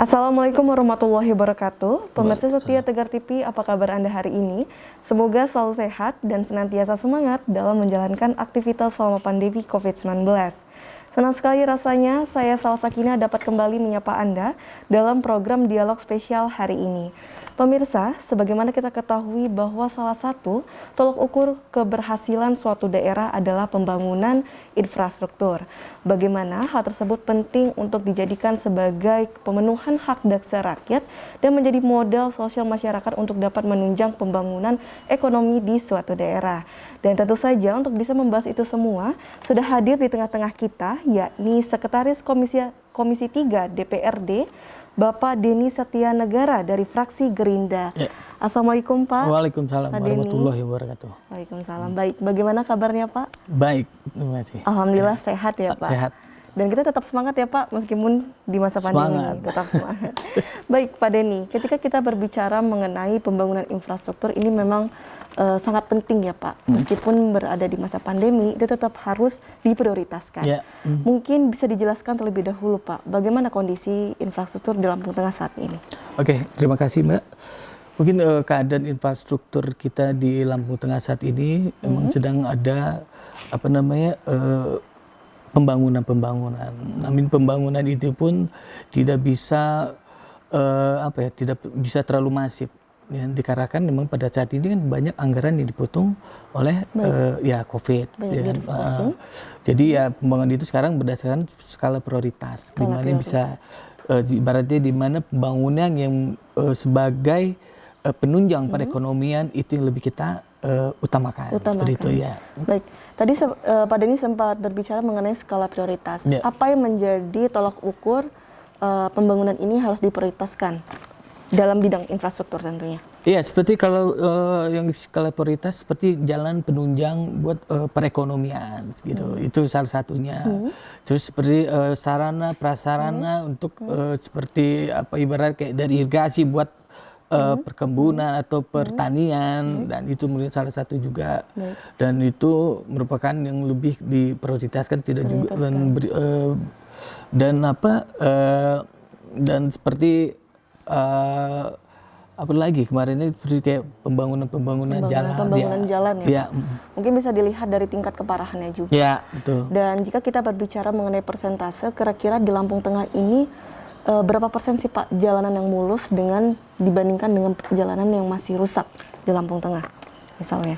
Assalamualaikum warahmatullahi wabarakatuh. Pemirsa setia Tegar TV, apa kabar Anda hari ini? Semoga selalu sehat dan senantiasa semangat dalam menjalankan aktivitas selama pandemi COVID-19. Senang sekali rasanya saya Salwa Sakinah dapat kembali menyapa Anda dalam program dialog spesial hari ini. Pemirsa, sebagaimana kita ketahui bahwa salah satu tolok ukur keberhasilan suatu daerah adalah pembangunan infrastruktur. Bagaimana hal tersebut penting untuk dijadikan sebagai pemenuhan hak dasar rakyat dan menjadi modal sosial masyarakat untuk dapat menunjang pembangunan ekonomi di suatu daerah. Dan tentu saja untuk bisa membahas itu semua, sudah hadir di tengah-tengah kita, yakni Sekretaris Komisi 3 DPRD, Bapak Denny Setia Negara dari fraksi Gerindra. Ya. Assalamualaikum Pak. Waalaikumsalam warahmatullahi wabarakatuh. Waalaikumsalam. Baik, bagaimana kabarnya Pak? Baik, terima kasih. Alhamdulillah sehat ya Pak. Sehat. Dan kita tetap semangat ya Pak, meskipun di masa pandemi ini tetap semangat. Baik Pak Denny, ketika kita berbicara mengenai pembangunan infrastruktur ini memang sangat penting ya Pak, meskipun berada di masa pandemi, itu tetap harus diprioritaskan. Yeah. Mungkin bisa dijelaskan terlebih dahulu Pak, bagaimana kondisi infrastruktur di Lampung Tengah saat ini? Oke, terima kasih Mbak. Mungkin keadaan infrastruktur kita di Lampung Tengah saat ini memang sedang ada pembangunan. Namun pembangunan itu pun tidak bisa tidak bisa terlalu masif. Ya, dikarenakan memang pada saat ini kan banyak anggaran yang dipotong oleh COVID. Ya, jadi ya pembangunan itu sekarang berdasarkan skala prioritas. Di mana bisa ibaratnya di mana pembangunan yang sebagai penunjang perekonomian itu yang lebih kita utamakan. Seperti itu ya. Baik, tadi Pak Denny sempat berbicara mengenai skala prioritas. Ya. Apa yang menjadi tolak ukur pembangunan ini harus diprioritaskan dalam bidang infrastruktur tentunya? Iya, seperti kalau yang skala prioritas seperti jalan penunjang buat perekonomian gitu. Itu salah satunya. Terus seperti sarana prasarana untuk seperti ibarat kayak dari irigasi buat perkebunan atau pertanian, dan itu menurut salah satu juga. Dan itu merupakan yang lebih diprioritaskan, tidak juga dan seperti apa lagi kemarin ini seperti kayak pembangunan jalan ya. Mungkin bisa dilihat dari tingkat keparahannya juga. Ya, betul. Dan jika kita berbicara mengenai persentase, kira-kira di Lampung Tengah ini berapa persen sih Pak jalanan yang mulus dibandingkan dengan jalanan yang masih rusak di Lampung Tengah misalnya?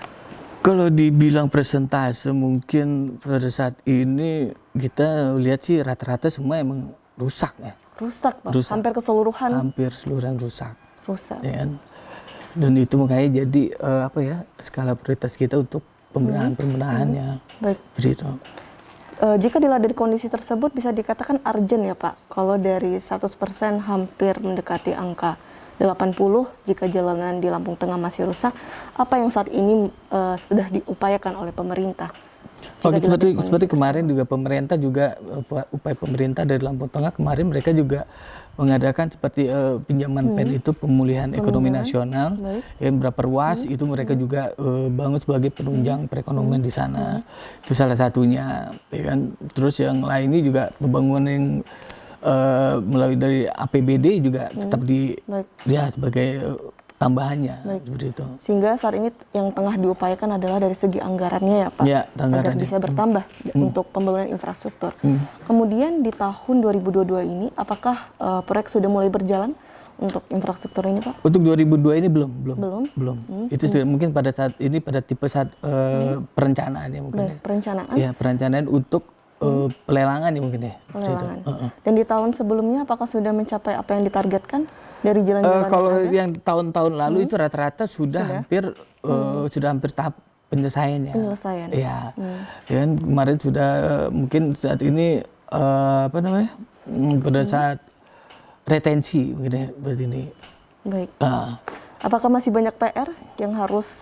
Kalau dibilang persentase mungkin pada saat ini kita lihat sih rata-rata semua emang rusak ya. Rusak Pak? Rusak. Hampir keseluruhan? Hampir seluruhan rusak. Rusak. Ya kan? Dan itu makanya jadi skala prioritas kita untuk pembenahannya. Baik. Begitu. Jika dilihat dari kondisi tersebut bisa dikatakan urgent ya Pak? Kalau dari 100% hampir mendekati angka 80 jika jalanan di Lampung Tengah masih rusak, apa yang saat ini sudah diupayakan oleh pemerintah? Seperti kemarin juga pemerintah juga upaya pemerintah dari Lampung Tengah kemarin mereka juga mengadakan seperti pinjaman PEN itu pemulihan ekonomi nasional yang berapa ruas itu mereka juga bangun sebagai penunjang perekonomian di sana. Itu salah satunya ya kan. Terus yang lainnya juga pembangunan yang melalui dari APBD juga tetap dia sebagai tambahannya. Seperti itu. Sehingga saat ini yang tengah diupayakan adalah dari segi anggarannya ya Pak, ya, agar bisa bertambah untuk pembangunan infrastruktur. Kemudian di tahun 2022 ini apakah proyek sudah mulai berjalan untuk infrastruktur ini Pak? Untuk 2002 ini belum. Itu sudah mungkin pada saat ini pada tipe saat perencanaan ya mungkin. Perencanaan? Ya, perencanaan untuk pelelangan ya mungkin ya. Pelelangan. Dan di tahun sebelumnya apakah sudah mencapai apa yang ditargetkan dari jalan-jalan? Kalau yang tahun-tahun lalu itu rata-rata sudah hampir tahap penyelesaiannya. Ya. Dan kemarin sudah mungkin saat ini pada saat retensi mungkin ya berarti ini. Baik. Apakah masih banyak PR yang harus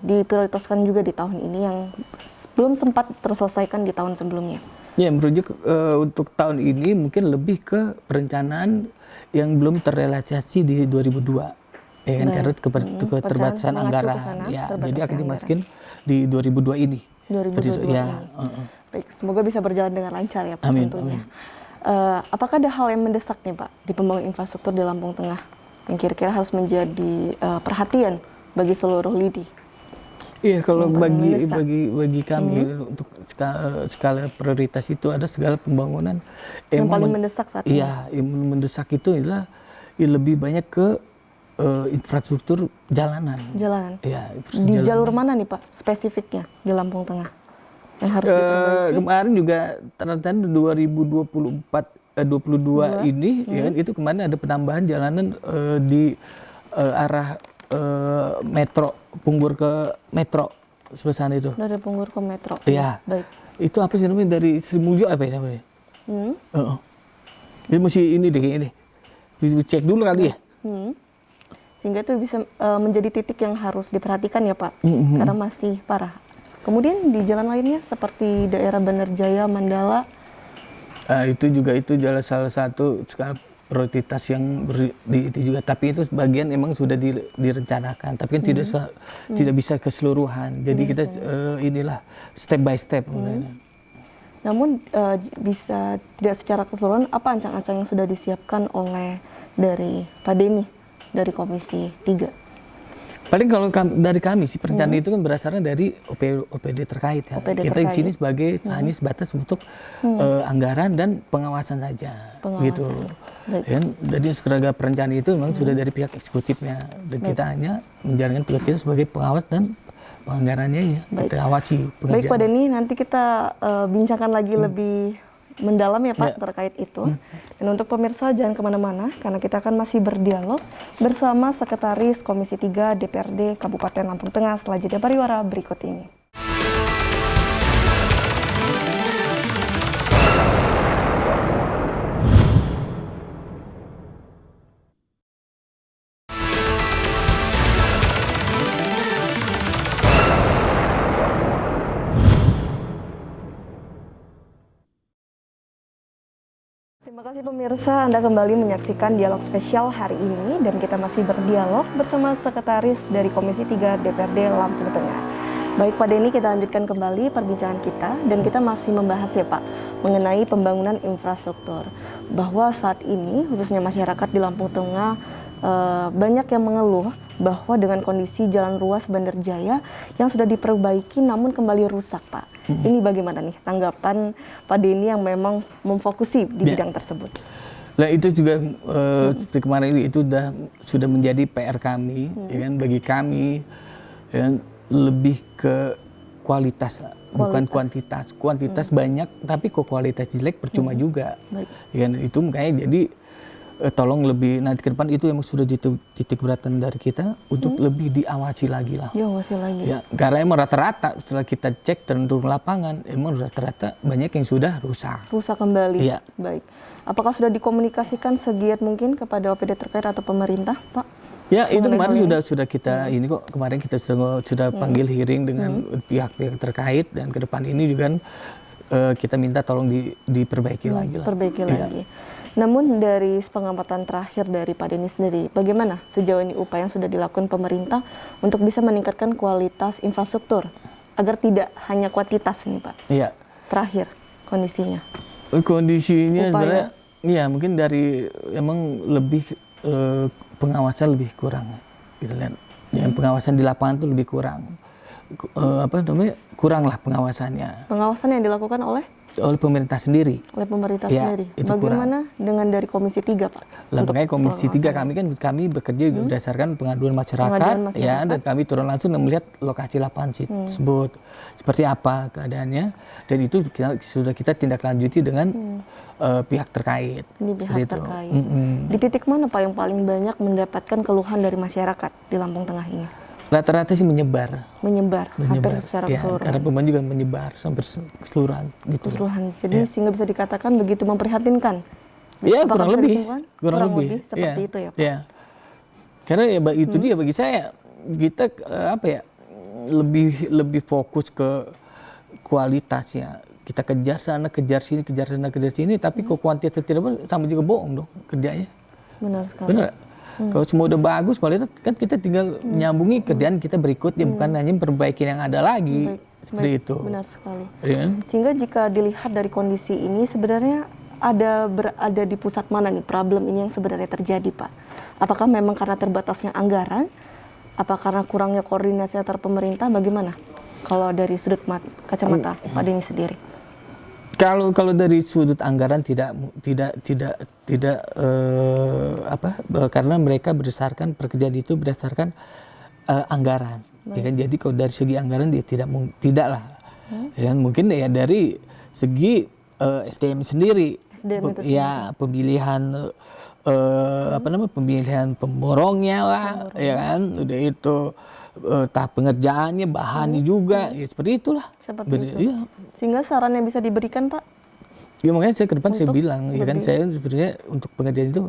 diprioritaskan juga di tahun ini yang belum sempat terselesaikan di tahun sebelumnya? Ya, merujuk untuk tahun ini mungkin lebih ke perencanaan yang belum terrealisasi di 2002. Ya kan, karena keterbatasan anggaran. Ya, jadi akan dimasukin di 2002 ini. 2022 ya. Baik, semoga bisa berjalan dengan lancar ya Pak. Amin. Tentunya. apakah ada hal yang mendesak nih Pak di pembangunan infrastruktur di Lampung Tengah yang kira-kira harus menjadi perhatian bagi seluruh lidi? Iya, kalau Yang paling mendesak. bagi kami untuk skala prioritas itu ada segala pembangunan Yang paling mendesak saat ini? Iya, yang mendesak itu adalah lebih banyak ke infrastruktur jalanan. Jalanan. Iya, Di jalur mana nih Pak spesifiknya di Lampung Tengah yang harus diperbaiki? Kemarin juga tanda-tanda 2022 ini ya kan, itu kemarin ada penambahan jalanan di arah metro Punggur ke metro sebelah sana itu. Dari Punggur ke metro. Iya. Baik. Itu apa sih namanya, dari Sri Mulyo apa ya namanya? Jadi mesti ini deh kayaknya. Bisa cek dulu kali ya. Sehingga itu bisa menjadi titik yang harus diperhatikan ya Pak, karena masih parah. Kemudian di jalan lainnya seperti daerah Bandarjaya, Mandala. Itu jalan salah satu sekarang prioritas yang itu juga, tapi itu sebagian emang sudah direncanakan, tapi kan tidak bisa keseluruhan. Jadi kita inilah step by step. Namun bisa tidak secara keseluruhan, apa ancang-ancang yang sudah disiapkan oleh dari Pak Denny dari Komisi 3? Paling kalau dari kami sih perencanaan itu kan berdasarkan dari OPD terkait ya. OPD kita terkait. di sini sebagai hanya sebatas untuk anggaran dan pengawasan saja, gitu. Ya, jadi segala perencanaan itu memang sudah dari pihak eksekutifnya, dan kita hanya menjalankan tugas kita sebagai pengawas dan penganggarannya ya. Kita awasi pengerjaan. Baik Pak Denny, nanti kita bincangkan lagi lebih mendalam ya Pak terkait itu. Dan untuk pemirsa jangan kemana-mana karena kita akan masih berdialog bersama Sekretaris Komisi 3 DPRD Kabupaten Lampung Tengah setelah jeda pariwara berikut ini. Terima kasih pemirsa, Anda kembali menyaksikan dialog spesial hari ini dan kita masih berdialog bersama Sekretaris dari Komisi 3 DPRD Lampung Tengah. Baik Pak Denny, kita lanjutkan kembali perbincangan kita dan kita masih membahas ya Pak mengenai pembangunan infrastruktur. Bahwa saat ini khususnya masyarakat di Lampung Tengah banyak yang mengeluh bahwa dengan kondisi jalan ruas Bandarjaya yang sudah diperbaiki namun kembali rusak Pak. Ini bagaimana nih tanggapan Pak Denny yang memang memfokusi di bidang tersebut? Nah itu juga seperti kemarin itu sudah menjadi PR kami, ya kan, bagi kami ya, lebih ke kualitas, bukan kuantitas. Kuantitas banyak, tapi kok kualitas jelek percuma juga. Ya, itu makanya jadi tolong lebih nanti ke depan itu emang sudah titik beratan dari kita untuk lebih diawasi lagi lah. Diawasi lagi. Ya, karena emang rata-rata setelah kita cek turun lapangan, emang rata-rata banyak yang sudah rusak. Rusak kembali. Ya. Baik. Apakah sudah dikomunikasikan segiat mungkin kepada OPD terkait atau pemerintah, Pak? Ya, itu kemarin sudah kita ini kok, kemarin kita sudah panggil hearing dengan pihak-pihak terkait, dan ke depan ini juga kita minta tolong diperbaiki lagi lah. Perbaiki lagi. Namun dari pengamatan terakhir dari Pak Denny sendiri, bagaimana sejauh ini upaya yang sudah dilakukan pemerintah untuk bisa meningkatkan kualitas infrastruktur agar tidak hanya kuantitas nih Pak? Iya. Terakhir kondisinya. Kondisinya sebenarnya, ya mungkin dari emang lebih pengawasan lebih kurang, gitu kan. Yang pengawasan di lapangan itu lebih kurang. Kurang lah pengawasannya. Pengawasan yang dilakukan oleh pemerintah sendiri. Oleh pemerintah ya, sendiri. Bagaimana dengan dari Komisi 3, Pak? Makanya Komisi 3 kami bekerja berdasarkan pengaduan masyarakat, ya, dan kami turun langsung dan melihat lokasi lapangan tersebut seperti apa keadaannya, dan itu sudah kita tindak lanjuti dengan pihak terkait. Pihak terkait. Di titik mana Pak yang paling banyak mendapatkan keluhan dari masyarakat di Lampung Tengah ini? Rata-rata sih menyebar. Hampir secara keseluruhan. Karena pembangunan juga menyebar sampai keseluruhan. Gitu. Keseluruhan. Jadi sehingga bisa dikatakan begitu memprihatinkan. Ya, kurang lebih. Seperti itu ya Pak. Ya. Karena ya itu dia bagi saya, kita lebih fokus ke kualitasnya. Kita kejar sana, kejar sini, tapi kok kuantitas tidak sama juga bohong dong kerjanya. Benar sekali. Benar. Kalau semua udah bagus, kualitas kan kita tinggal nyambungi kerjaan kita berikutnya, bukan hanya perbaikin yang ada lagi. Seperti itu. Benar sekali. Ya. Sehingga jika dilihat dari kondisi ini sebenarnya berada di pusat mana nih problem ini yang sebenarnya terjadi, Pak? Apakah memang karena terbatasnya anggaran? Apa karena kurangnya koordinasi antar pemerintah? Bagaimana? Kalau dari sudut kacamata Pak Denny sendiri? Kalau dari sudut anggaran karena mereka berdasarkan pekerjaan itu berdasarkan anggaran. Ya kan? Jadi kalau dari segi anggaran dia tidak lah. Ya, mungkin ya dari segi SDM sendiri. Ya pemilihan pemilihan pemborongnya lah, ya kan, udah itu tahap pengerjaannya, bahannya juga, ya seperti itulah. Seperti itu. Ya. Sehingga saran yang bisa diberikan, Pak? Ya makanya saya ke depan saya bilang, ya kan, saya sebenarnya untuk pengerjaan itu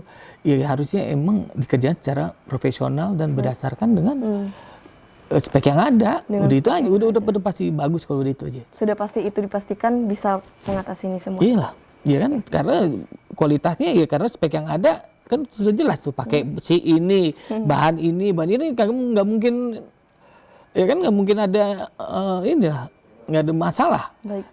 ya harusnya emang dikerjakan secara profesional dan berdasarkan dengan spek yang ada. Udah itu aja, udah pasti bagus kalau udah itu aja. Sudah pasti itu dipastikan bisa mengatasi ini semua. Iyalah. Ya kan, karena kualitasnya ya karena spek yang ada kan sudah jelas tuh pakai si ini, bahan ini nggak mungkin, ya kan nggak mungkin ada inilah, nggak ada masalah.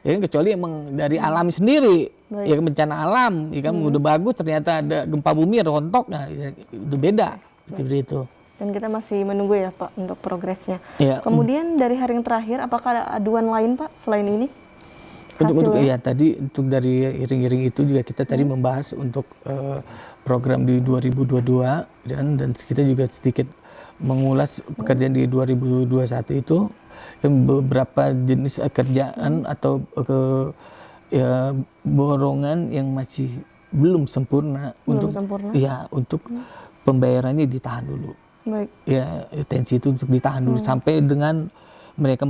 Ya kan, kecuali emang dari alam sendiri. Ya bencana alam, ya kan udah bagus ternyata ada gempa bumi, ada rontok, nah ya, itu beda seperti itu. Dan kita masih menunggu ya Pak untuk progresnya. Ya. Kemudian dari hari yang terakhir, apakah ada aduan lain Pak selain ini? Untuk ya tadi untuk dari iring-iring itu juga kita tadi membahas untuk program di 2022 dan kita juga sedikit mengulas pekerjaan di 2021 itu yang beberapa jenis kerjaan atau borongan yang masih belum sempurna untuk pembayarannya ditahan dulu. Baik. Ya tensi itu untuk ditahan dulu sampai dengan mereka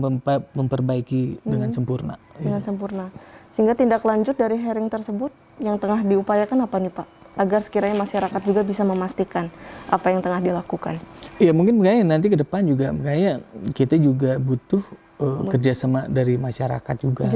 memperbaiki dengan sempurna. Dengan sempurna. Sehingga tindak lanjut dari hearing tersebut yang tengah diupayakan apa nih Pak? Agar sekiranya masyarakat juga bisa memastikan apa yang tengah dilakukan. Ya mungkin makanya nanti ke depan juga makanya kita juga butuh kerjasama dari masyarakat juga.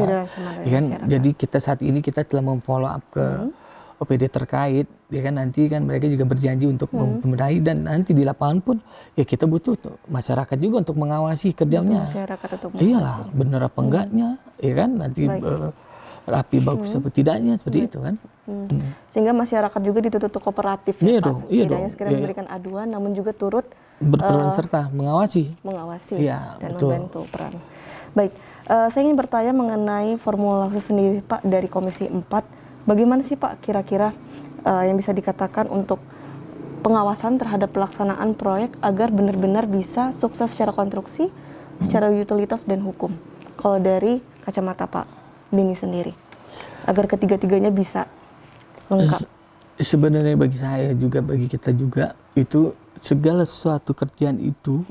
Jadi kita saat ini kita telah memfollow up ke OPD terkait, ya kan nanti kan mereka juga berjanji untuk membenahi dan nanti di lapangan pun ya kita butuh masyarakat juga untuk mengawasi kerjanya. Masyarakat untuk mengawasi. Iyalah, benar apa enggaknya, ya kan nanti rapi bagus apa tidaknya seperti itu kan. Sehingga masyarakat juga dituntut untuk kooperatif ya, Pak. Tidak hanya sekedar memberikan aduan, namun juga turut berperan serta mengawasi dan membantu peran. Baik, saya ingin bertanya mengenai formula khusus sendiri Pak dari Komisi 4. Bagaimana sih Pak kira-kira yang bisa dikatakan untuk pengawasan terhadap pelaksanaan proyek agar benar-benar bisa sukses secara konstruksi, secara utilitas dan hukum? Kalau dari kacamata Pak Denny sendiri, agar ketiga-tiganya bisa lengkap. Sebenarnya bagi saya juga, bagi kita juga, itu segala sesuatu kerjaan itu,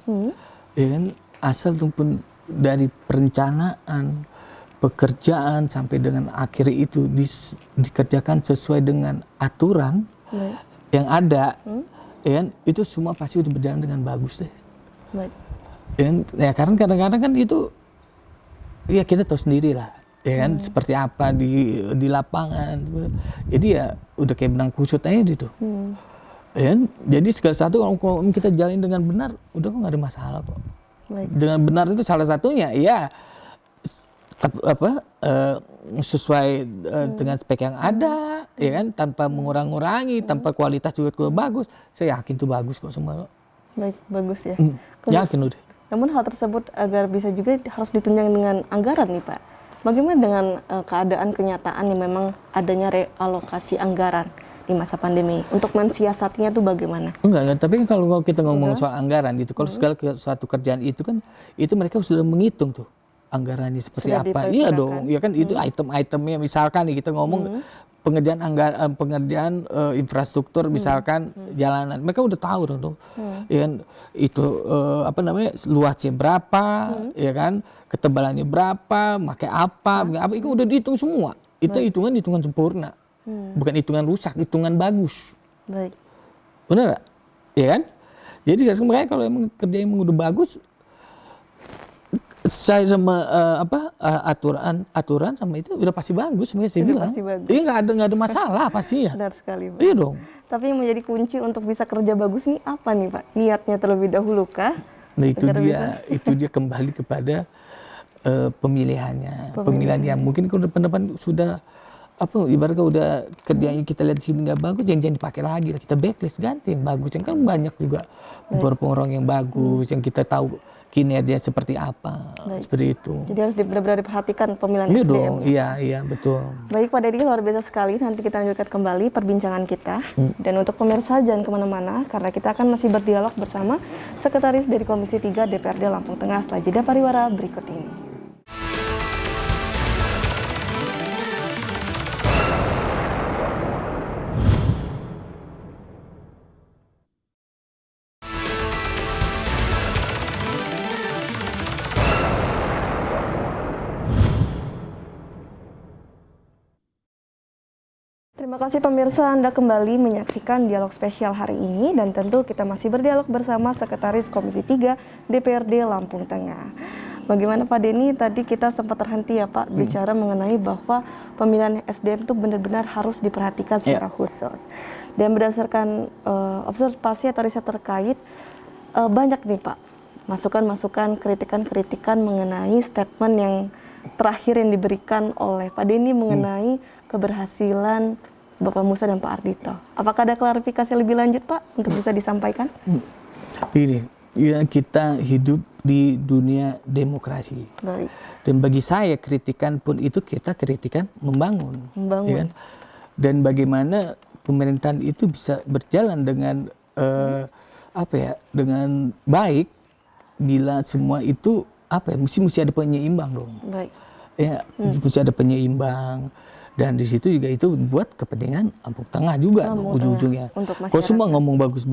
ya kan, asal pun dari perencanaan, pekerjaan sampai dengan akhir itu dikerjakan sesuai dengan aturan yang ada, ya kan, itu semua pasti udah berjalan dengan bagus deh. Ya karena kadang-kadang kan itu ya kita tahu sendiri lah, ya kan, seperti apa di lapangan. Jadi ya udah kayak benang kusut aja gitu. Ya kan? Jadi segala satu kalau kita jalin dengan benar, udah kok nggak ada masalah kok. Dengan benar itu salah satunya, ya sesuai dengan spek yang ada, ya kan, tanpa mengurang-ngurangi, tanpa kualitas juga bagus. Saya yakin tuh bagus kok semua. Baik, bagus ya. Yakin udah. Namun hal tersebut agar bisa juga harus ditunjang dengan anggaran nih Pak. Bagaimana dengan keadaan kenyataan yang memang adanya realokasi anggaran di masa pandemi? Untuk mensiasatinya tuh bagaimana? Enggak, tapi kalau kita ngomong soal anggaran itu, kalau segala suatu kerjaan itu kan, itu mereka sudah menghitung tuh anggarannya seperti apa. Iya dong, ya kan itu item-itemnya, misalkan nih kita ngomong pengerjaan infrastruktur, misalkan jalanan, mereka udah tahu dong, ya kan, itu luasnya berapa, ya kan, ketebalannya berapa, pakai apa, itu udah dihitung semua. Itu hitungan sempurna, bukan hitungan rusak, hitungan bagus. Baik. Benar gak? Ya kan? Jadi makanya kalau emang kerja emang udah bagus, saya sama aturan sama itu udah pasti bagus, sebenarnya saya bilang. Iya nggak ada masalah pastinya. Benar sekali Pak. Iya dong. Tapi yang menjadi kunci untuk bisa kerja bagus nih apa nih Pak? Niatnya terlebih dahulu kah? Nah itu dia kembali kepada pemilihannya. Pemilihan yang mungkin ke depan sudah apa ibaratnya udah kerja yang kita lihat di sini nggak bagus, jangan dipakai lagi lah, kita backlist ganti yang bagus. Yang kan banyak juga beberapa orang yang bagus yang kita tahu kinerja seperti apa, seperti itu. Jadi harus benar-benar diperhatikan pemilihan Iya SDM. dong, iya betul. Baik Pak Dedi, luar biasa sekali. Nanti kita lanjutkan kembali perbincangan kita. Dan untuk pemirsa jangan kemana-mana, karena kita akan masih berdialog bersama Sekretaris dari Komisi 3 DPRD Lampung Tengah setelah jeda pariwara berikut ini. Terima kasih pemirsa, Anda kembali menyaksikan dialog spesial hari ini dan tentu kita masih berdialog bersama Sekretaris Komisi 3 DPRD Lampung Tengah. Bagaimana Pak Denny, tadi kita sempat terhenti ya Pak bicara mengenai bahwa pemilihan SDM itu benar-benar harus diperhatikan secara khusus. Dan berdasarkan observasi atau riset terkait, banyak nih Pak masukan-masukan, kritikan-kritikan mengenai statement yang terakhir yang diberikan oleh Pak Denny mengenai keberhasilan Bapak Musa dan Pak Ardhito. Apakah ada klarifikasi lebih lanjut Pak untuk bisa disampaikan? Ini ya, kita hidup di dunia demokrasi. Baik. Dan bagi saya kritikan pun itu kita kritikan membangun. Ya kan? Dan bagaimana pemerintahan itu bisa berjalan dengan dengan baik bila semua itu mesti ada penyeimbang dong. Baik. Ya, mesti ada penyeimbang. Dan di situ juga itu buat kepentingan Lampung Tengah juga ujung-ujungnya. Kalau semua ngomong bagus.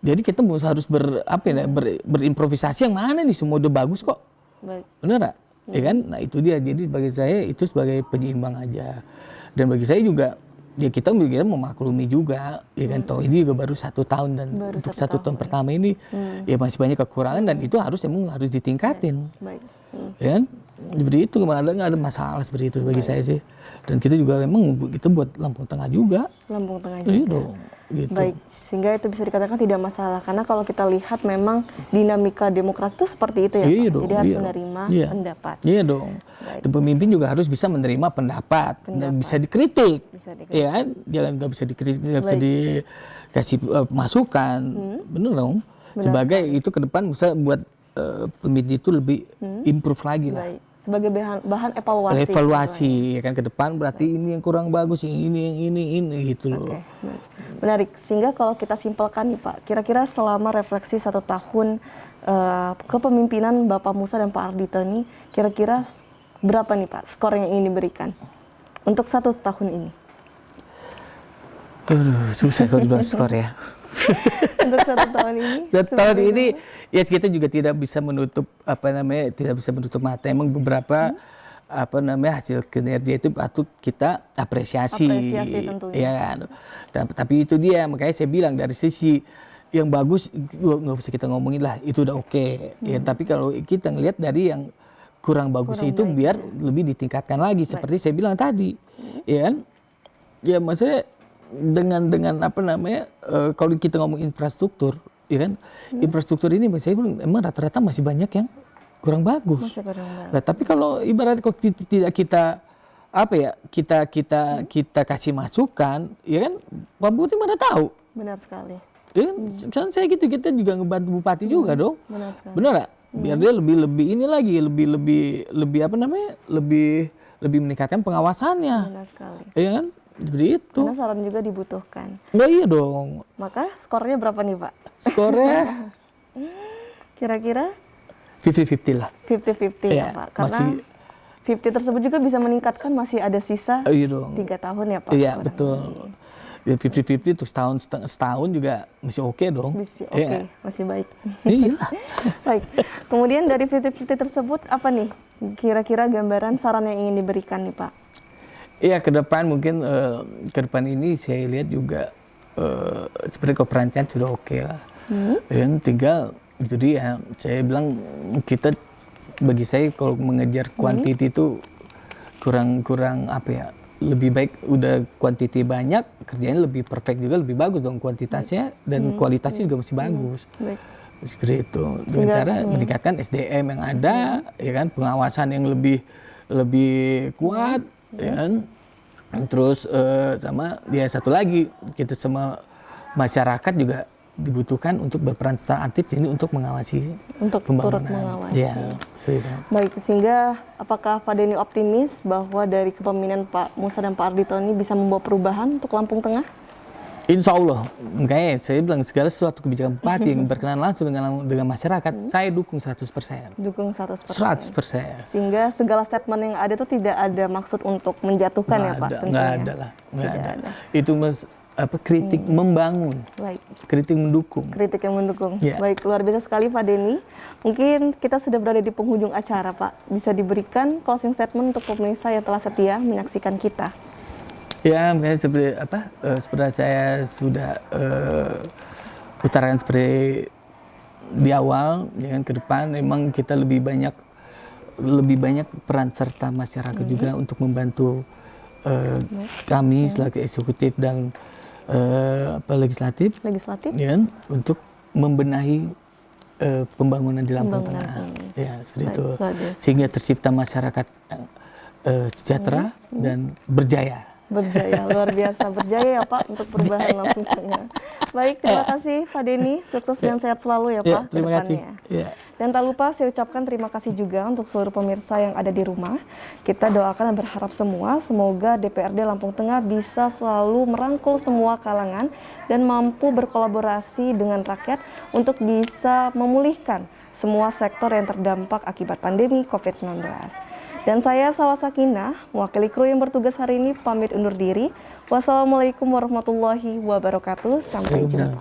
Jadi kita harus berimprovisasi yang mana nih, semua udah bagus kok. Baik. Benar nggak? Ya kan? Nah itu dia. Jadi bagi saya itu sebagai penyeimbang aja. Dan bagi saya juga ya kita memaklumi juga, ya kan? Toh ini juga baru 1 tahun dan untuk 1 tahun pertama ini ya masih banyak kekurangan dan itu harus ditingkatin. Baik. Ya kan? Seperti itu, nggak ada masalah seperti itu bagi saya sih. Dan kita juga memang itu buat Lampung Tengah juga. Lampung Tengah juga. Iya dong. Gitu. Baik, sehingga itu bisa dikatakan tidak masalah. Karena kalau kita lihat memang dinamika demokrasi itu seperti itu ya Pak. Dong, jadi harus menerima pendapat. Iya dong. Baik. Dan pemimpin juga harus bisa menerima pendapat. Dan bisa dikritik. Ya kan? Jangan nggak bisa dikritik, nggak bisa dikasih masukan. Bener dong. Sebagai itu ke depan bisa buat pemimpin itu lebih improve lagi lah. Baik. Sebagai bahan evaluasi. Evaluasi ya kan, ke depan berarti ini yang kurang bagus, yang ini gitu loh. Menarik. Sehingga kalau kita simpelkan nih Pak, kira-kira selama refleksi 1 tahun kepemimpinan Bapak Musa dan Pak Ardhito ini, kira-kira berapa nih Pak skor yang ingin diberikan untuk 1 tahun ini? Aduh, susah kalau dibilang skor ya. Untuk 1 tahun ini? 1 tahun ini ya kita juga tidak bisa menutup mata. Emang beberapa hasil kinerja itu patut kita apresiasi tentunya. Ya kan? Tapi itu dia, makanya saya bilang dari sisi yang bagus nggak usah kita ngomongin lah, itu udah oke. Ya, tapi kalau kita ngelihat dari yang kurang bagus itu biar lebih ditingkatkan lagi seperti saya bilang tadi. Ya kan? Ya maksudnya dengan kalau kita ngomong infrastruktur, ya kan, infrastruktur ini saya bilang emang rata-rata masih banyak yang kurang bagus. Nah, tapi kalau ibarat kok tidak kita kita kasih masukan, ya kan, Pak Bupati mana tahu? Benar sekali. Ya kan, saya gitu, kita juga ngebantu bupati juga dong. Benar sekali. Benar nggak? Biar dia lebih ini lagi, lebih meningkatkan pengawasannya. Benar sekali. Ya kan? Seperti itu. Karena saran juga dibutuhkan. Nah, iya dong. Maka skornya berapa nih Pak? Skornya kira-kira 50-50 lah. 50-50 ya Pak. Karena 50 tersebut juga bisa meningkatkan, masih ada sisa 3 tahun ya Pak. Iya betul. Ya 50-50 untuk setahun juga masih oke dong. Masih oke, masih baik. Iya. Baik. Kemudian dari 50-50 tersebut apa nih kira-kira gambaran saran yang ingin diberikan nih Pak? Iya, ke depan mungkin ini saya lihat juga seperti perancangan sudah oke lah. Dan tinggal itu dia, saya bilang kita, bagi saya kalau mengejar kuantiti itu kurang lebih baik udah kuantiti banyak, kerjanya lebih perfect juga, lebih bagus dong kuantitasnya, dan kualitasnya juga masih bagus. Seperti itu. Dengan cara meningkatkan SDM yang ada, ya kan, pengawasan yang lebih kuat, ya kan, Terus sama dia satu lagi, kita sama masyarakat juga dibutuhkan untuk berperan secara aktif ini untuk mengawasi Untuk turut pembangunan. mengawasi. Ya, seperti itu. Baik, sehingga apakah Pak Denny optimis bahwa dari kepemimpinan Pak Musa dan Pak Ardhito ini bisa membawa perubahan untuk Lampung Tengah? Insya Allah, makanya saya bilang segala sesuatu kebijakan bupati yang berkenan langsung dengan masyarakat, saya dukung 100%. Dukung 100%. 100%. Sehingga segala statement yang ada itu tidak ada maksud untuk menjatuhkan ya Pak tentunya. Nggak ada lah, nggak Tidak ada. ada. Itu kritik membangun, Baik. kritik mendukung. Kritik yang mendukung. Ya. Baik, luar biasa sekali Pak Denny. Mungkin kita sudah berada di penghujung acara Pak. Bisa diberikan closing statement untuk pemirsa yang telah setia menyaksikan kita. Ya, seperti seperti saya sudah utarakan seperti di awal, jangan ke depan memang kita lebih banyak peran serta masyarakat juga untuk membantu kami selaku eksekutif dan legislatif, ya, untuk membenahi pembangunan di Lampung Tengah, ya seperti itu, sehingga tercipta masyarakat yang sejahtera dan berjaya. Berjaya, luar biasa berjaya ya Pak untuk perubahan Lampung Tengah. Baik, terima kasih Pak Denny, sukses dan sehat selalu ya Pak. Terima kasih. Dan tak lupa saya ucapkan terima kasih juga untuk seluruh pemirsa yang ada di rumah. Kita doakan dan berharap semua, semoga DPRD Lampung Tengah bisa selalu merangkul semua kalangan dan mampu berkolaborasi dengan rakyat untuk bisa memulihkan semua sektor yang terdampak akibat pandemi COVID-19. Dan saya Salwa Sakinah, mewakili kru yang bertugas hari ini, pamit undur diri. Wassalamualaikum warahmatullahi wabarakatuh. Sampai jumpa.